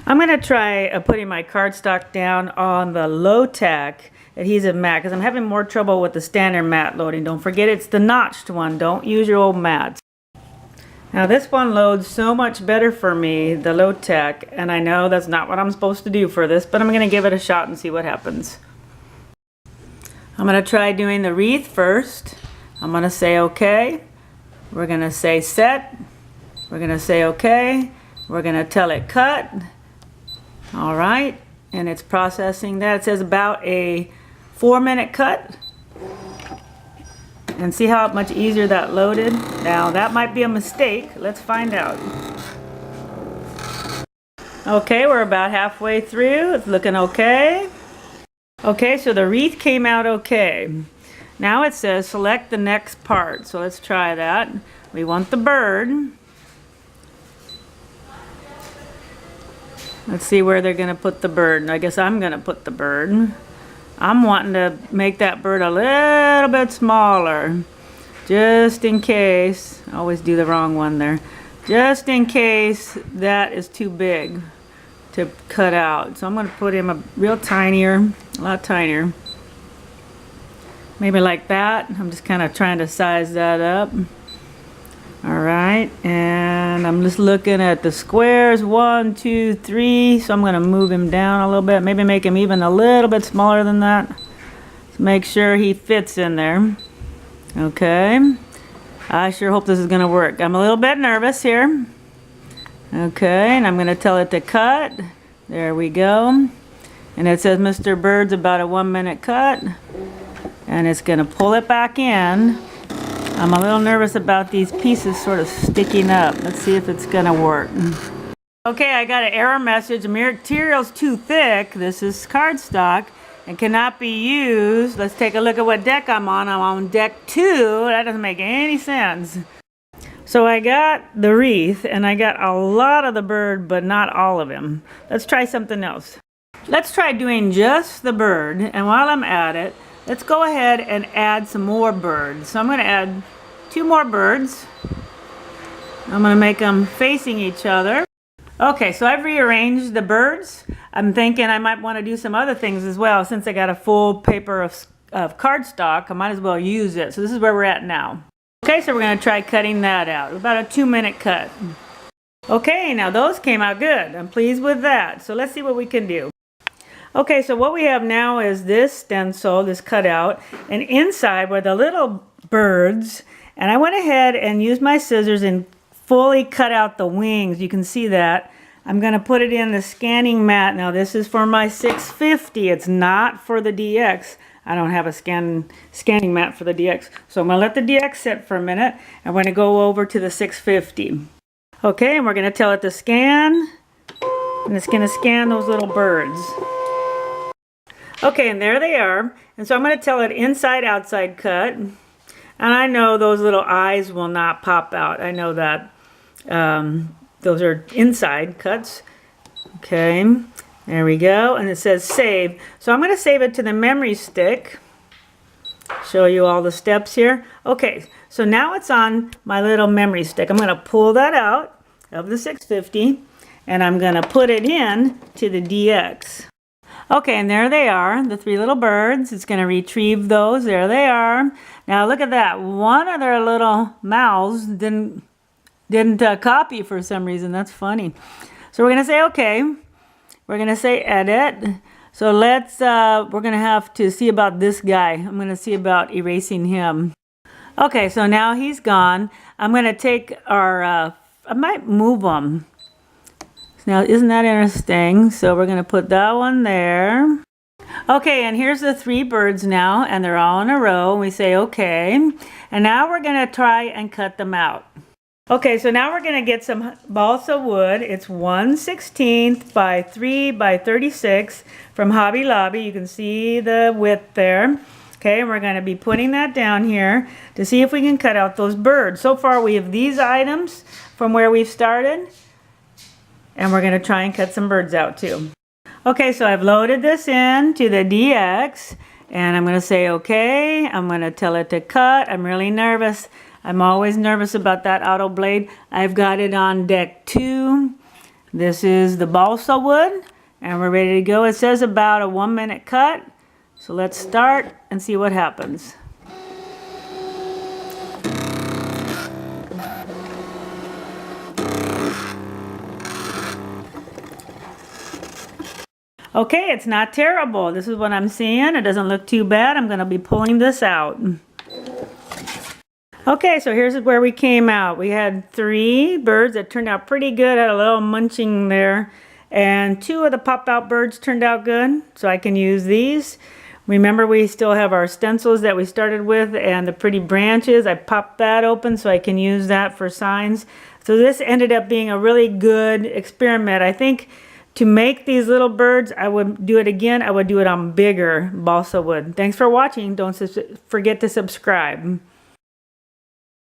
I'm going to try putting my cardstock down on the low-tack adhesive mat because I'm having more trouble with the standard mat loading. Don't forget it's the notched one. Don't use your old mats. Now this one loads so much better for me, the low-tack, and I know that's not what I'm supposed to do for this, but I'm going to give it a shot and see what happens. I'm going to try doing the wreath first. I'm going to say okay. We're going to say set. We're going to say okay. We're going to tell it cut. All right, and it's processing that. It says about a 4-minute cut. And see how much easier that loaded? Now that might be a mistake. Let's find out. Okay, we're about halfway through. It's looking okay. Okay, so the wreath came out okay. Now it says select the next part. So let's try that. We want the bird. Let's see where they're going to put the bird. I guess I'm going to put the bird. I'm wanting to make that bird a little bit smaller. Just in case. I always do the wrong one there. Just in case that is too big to cut out. So I'm going to put him a lot tinier. Maybe like that. I'm just kind of trying to size that up. Alright, and I'm just looking at the squares, 1, 2, 3, so I'm going to move him down a little bit, maybe make him even a little bit smaller than that, to make sure he fits in there. Okay, I sure hope this is going to work. I'm a little bit nervous here. Okay, and I'm going to tell it to cut. There we go. And it says Mr. Bird's about a 1-minute cut, and it's going to pull it back in. I'm a little nervous about these pieces sort of sticking up. Let's see if it's going to work. Okay, I got an error message. The material's too thick. This is cardstock and cannot be used. Let's take a look at what deck I'm on. I'm on deck 2. That doesn't make any sense. So I got the wreath and I got a lot of the bird, but not all of him. Let's try something else. Let's try doing just the bird. And while I'm at it, let's go ahead and add some more birds. So I'm going to add 2 more birds. I'm going to make them facing each other. Okay, so I've rearranged the birds. I'm thinking I might want to do some other things as well. Since I got a full paper of cardstock, I might as well use it. So this is where we're at now. Okay, so we're going to try cutting that out. About a 2-minute cut. Okay, now those came out good. I'm pleased with that. So let's see what we can do. Okay, so what we have now is this stencil, this cutout, and inside were the little birds, and I went ahead and used my scissors and fully cut out the wings. You can see that. I'm going to put it in the scanning mat. Now this is for my 650. It's not for the DX. I don't have a scanning mat for the DX. So I'm going to let the DX sit for a minute. I'm going to go over to the 650. Okay, and we're going to tell it to scan, and it's going to scan those little birds. Okay, and there they are. And so I'm going to tell it inside, outside cut. And I know those little eyes will not pop out. I know that. Those are inside cuts. Okay, there we go. And it says save. So I'm going to save it to the memory stick. Show you all the steps here. Okay, so now it's on my little memory stick. I'm going to pull that out of the 650. And I'm going to put it in to the DX. Okay, and there they are, the 3 little birds. It's going to retrieve those. There they are. Now look at that. One of their little mouths didn't copy for some reason. That's funny. So we're going to say okay. We're going to say edit. So let's, we're going to have to see about this guy. I'm going to see about erasing him. Okay, so now he's gone. I'm going to take our, I might move them. Now, isn't that interesting? So we're going to put that one there. Okay, and here's the 3 birds now, and they're all in a row. We say okay. And now we're going to try and cut them out. Okay, so now we're going to get some balsa wood. It's 1/16 by 3 by 36 from Hobby Lobby. You can see the width there. Okay, and we're going to be putting that down here to see if we can cut out those birds. So far we have these items from where we've started. And we're going to try and cut some birds out too. Okay, so I've loaded this in to the DX. And I'm going to say okay. I'm going to tell it to cut. I'm really nervous. I'm always nervous about that auto blade. I've got it on deck 2. This is the balsa wood, and we're ready to go. It says about a 1-minute cut. So let's start and see what happens. Okay, it's not terrible. This is what I'm seeing. It doesn't look too bad. I'm going to be pulling this out. Okay, so here's where we came out. We had 3 birds that turned out pretty good. Had a little munching there. And 2 of the pop-out birds turned out good, so I can use these. Remember, we still have our stencils that we started with and the pretty branches. I popped that open so I can use that for signs. So this ended up being a really good experiment. I think to make these little birds, I would do it again. I would do it on bigger balsa wood. Thanks for watching. Don't forget to subscribe.